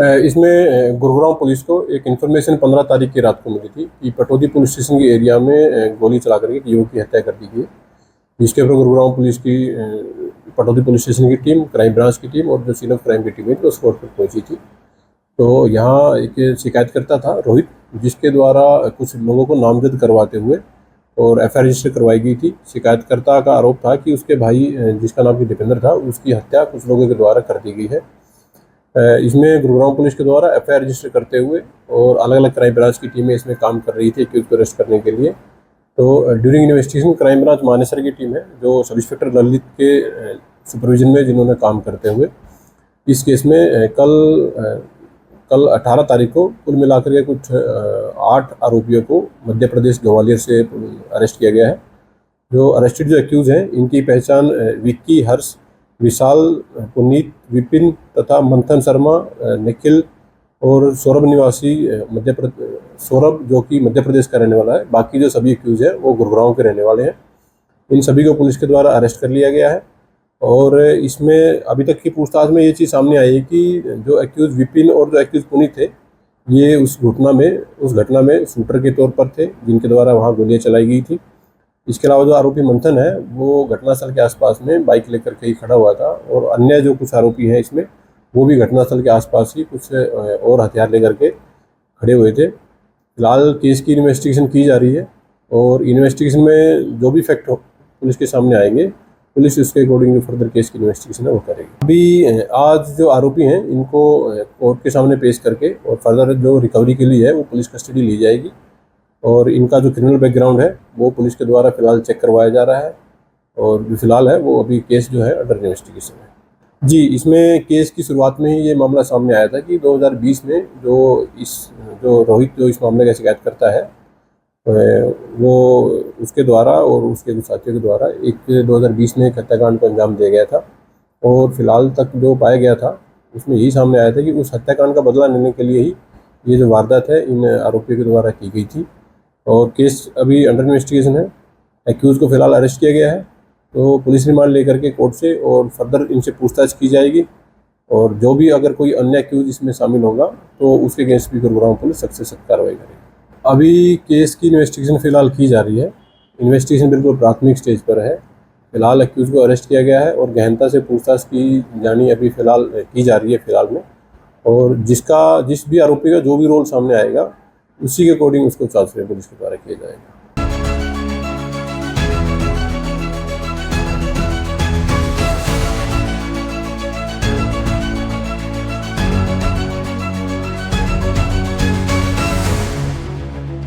इसमें गुरुग्राम पुलिस को एक इन्फॉर्मेशन 15 तारीख की रात को मिली थी कि पटौदी पुलिस स्टेशन के एरिया में गोली चला करके एक युवक की हत्या कर दी गई। जिसके ऊपर गुरुग्राम पुलिस की पटौदी पुलिस स्टेशन की टीम, क्राइम ब्रांच की टीम और जो सीन ऑफ क्राइम की टीम है वो स्पॉट पर पहुंची थी। तो यहाँ एक शिकायतकर्ता था रोहित, जिसके द्वारा कुछ लोगों को नामजद करवाते हुए और एफआईआर रजिस्टर करवाई गई थी। शिकायतकर्ता का आरोप था कि उसके भाई, जिसका नाम की दीपेंद्र था, उसकी हत्या कुछ लोगों के द्वारा कर दी गई है। इसमें गुरुग्राम पुलिस के द्वारा एफआईआर रजिस्टर करते हुए और अलग अलग क्राइम ब्रांच की टीमें इसमें काम कर रही थी एक्यूज को अरेस्ट करने के लिए। तो during investigation crime branch Manesar की टीम है, जो सब इंस्पेक्टर ललित के सुपरविजन में जिन्होंने काम करते हुए इस केस में कल 18 तारीख को कुल मिलाकर के कुछ 8 आरोपियों को मध्य प्रदेश ग्वालियर से अरेस्ट किया गया है। जो अरेस्टेड जो एक्यूज हैं, इनकी पहचान विक्की, हर्ष, विशाल, पुनीत, विपिन तथा मंथन शर्मा, निखिल और सौरभ निवासी सौरभ जो कि मध्य प्रदेश का रहने वाला है। बाकी जो सभी एक्यूज हैं वो गुरुग्राम के रहने वाले हैं। इन सभी को पुलिस के द्वारा अरेस्ट कर लिया गया है। और इसमें अभी तक की पूछताछ में ये चीज़ सामने आई है कि जो एक्यूज विपिन और जो एक्यूज पुनीत थे, ये उस घटना में शूटर के तौर पर थे, जिनके द्वारा वहाँ गोलियाँ चलाई गई थी। इसके अलावा जो आरोपी मंथन है, वो घटनास्थल के आसपास में बाइक लेकर के ही खड़ा हुआ था। और अन्य जो कुछ आरोपी हैं इसमें, वो भी घटनास्थल के आसपास ही कुछ और हथियार लेकर के खड़े हुए थे। फिलहाल केस की इन्वेस्टिगेशन की जा रही है और इन्वेस्टिगेशन में जो भी फैक्ट पुलिस के सामने आएंगे, पुलिस उसके अकॉर्डिंग जो फर्दर केस की इन्वेस्टिगेशन है वो करेगी। अभी आज जो आरोपी हैं, इनको कोर्ट के सामने पेश करके और फर्दर जो रिकवरी के लिए है वो पुलिस कस्टडी ली जाएगी। और इनका जो क्रिमिनल बैकग्राउंड है वो पुलिस के द्वारा फिलहाल चेक करवाया जा रहा है। और जो फिलहाल है वो अभी केस जो है अंडर इन्वेस्टिगेशन है। जी, इसमें केस की शुरुआत में ही ये मामला सामने आया था कि 2020 में जो रोहित जो इस मामले का शिकायत करता है, वो उसके द्वारा और उसके कुछ साथियों के द्वारा 2020 में एक हत्याकांड को अंजाम दिया गया था। और फिलहाल तक जो पाया गया था उसमें यही सामने आया था कि उस हत्याकांड का बदला लेने के लिए ही ये जो वारदात है इन आरोपियों के द्वारा की गई थी। और केस अभी अंडर इन्वेस्टिगेशन है। एक्यूज़ को फिलहाल अरेस्ट किया गया है। तो पुलिस रिमांड लेकर के कोर्ट से और फर्दर इनसे पूछताछ की जाएगी। और जो भी अगर कोई अन्य एक्यूज इसमें शामिल होगा तो उसके अगेंस्ट भी गुरुग्राम पुलिस सख्त से सख्त कार्रवाई करेगी। अभी केस की इन्वेस्टिगेशन फिलहाल की जा रही है। इन्वेस्टिगेशन बिल्कुल प्राथमिक स्टेज पर है। फिलहाल एक्यूज को अरेस्ट किया गया है और गहनता से पूछताछ की जानी अभी फिलहाल की जा रही है फिलहाल में। और जिस भी आरोपी का जो भी रोल सामने आएगा, उसी के अकॉर्डिंग उसको चार्ज पुलिस के द्वारा किया जाएगा।